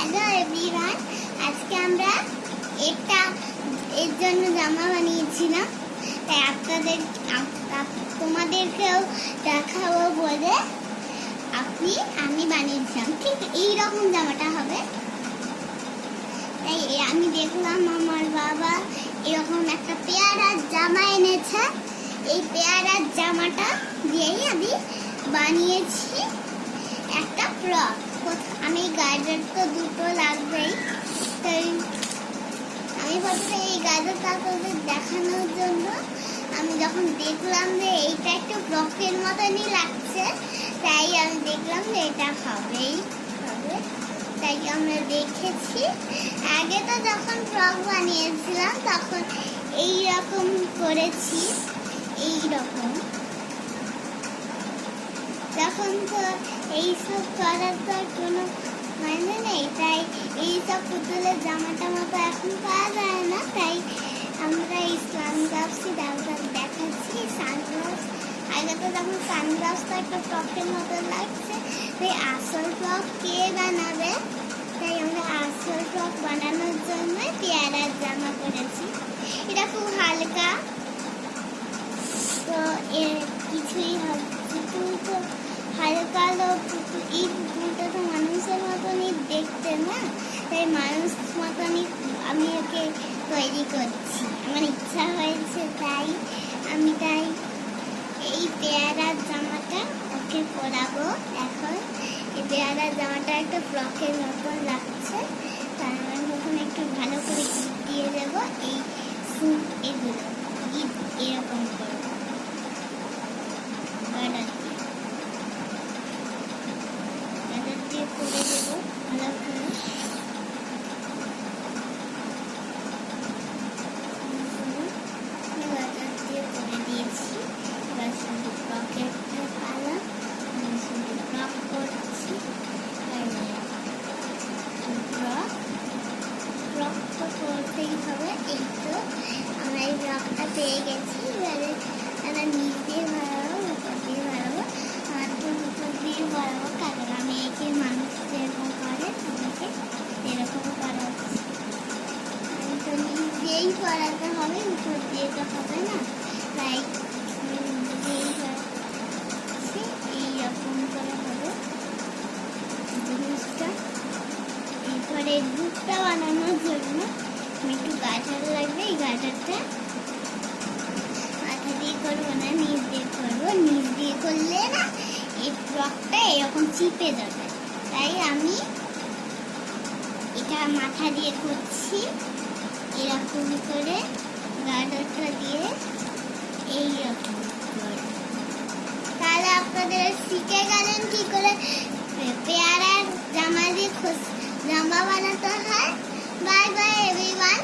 Hello everyone, আজকে আমরা এর জন্য জামা বানিয়েছিলাম, তাই তোমাদেরকেও দেখাবো বলে আমি বানিয়েছিলাম। ঠিক এইরকম জামাটা হবে। তাই আমি দেখলাম আমার বাবা এরকম একটা পেয়ারার জামা এনেছে। এই পেয়ারার জামাটা দিয়েই আমি বানিয়েছি একটা ফ্রক। আমি গাজর তো দুটো লাগবেই, তাই আমি প্রথমে এই গাজরটা আপনাদের দেখানোর জন্য আমি যখন দেখলাম যে এইটা একটু ফ্রকের মতনই লাগছে, তাই আমি দেখলাম যে এটা হবেই হবে। তাই আমরা দেখেছি আগে তো যখন ফ্রক বানিয়েছিলাম তখন এই রকম করেছি, এই রকম। তখন তো এইসব করার তো কোনো মানে নেই, তাই এইসব পুতুলের জামা টামা তো এখন পাওয়া যায় না। তাই আমরা এই সানগ্লাসই দেখাচ্ছি। সানগ্লাস আগে তো যখন সানগ্লাস তো একটা ফ্রকের মতো লাগছে, তাই আসল ফ্রক কে বানাবে? তাই আমরা আসল ফ্রক বানানোর জন্য পেয়ারার জামা করেছি। এটা খুব হালকা, তো এর কিছুই হবে। পুতুল তো হালকা পুতুল, এই পুতুলটা তো মানুষের মতনই দেখতে না, তাই মানুষ মতনই আমি ওকে তৈরি করছি। আমার ইচ্ছা হয়েছে, তাই এই পেয়ারার জামাটা ওকে পরাবো। এখন এই পেয়ারার জামাটা একটা ফ্রকের মতন লাগছে, তার প্রথমে একটু ভালো করে ঈদ দিয়ে দেবো। এই সুট এগুলো ঈদ এরকম করবো, করে দেবো ভালো করে। করে দিয়েছি, এবার শুধু ফ্রকের পালা, শুধু ফ্রক করছি। ফ্রক তো করতেই হবে। এই তো আমরা এই ফ্রকটা পেয়ে গেছি। এবারে আমরা নিচ দিয়ে বাড়াবো, উপর দিয়ে বাড়াবো, আর তো উপর দিয়ে বাড়াবো, কারণ আমি একে মানুষ যেরকম করে তোমাকে এরকম করাচ্ছি। তো নিচ দিয়েই করাতে হবে, উপর দিয়ে তো হবে না, তাই দিয়েই করাচ্ছি। এইরকম করে হবে জিনিসটা। এরপরে বুকটা বানানোর জন্য একটু গাজর লাগবে। এই গাজরটা মাথা দিয়ে করবো না, নিচ দিয়ে করবো। নিচ দিয়ে করলে না এই ফ্রকটা এরকম চিপে যাবে, তাই আমি এটা মাথা দিয়ে করছি। এরকম করে গাজরটা দিয়ে এইরকম করে, তাহলে আপনাদের শিখে গেলেন কি করে পেয়ারার জামা দিয়ে জামা বানাতে হয়। Bye bye everyone.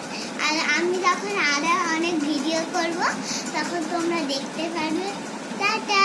আর আমি যখন আরো অনেক ভিডিও করব তখন তোমরা দেখতে পারবে। টাটা।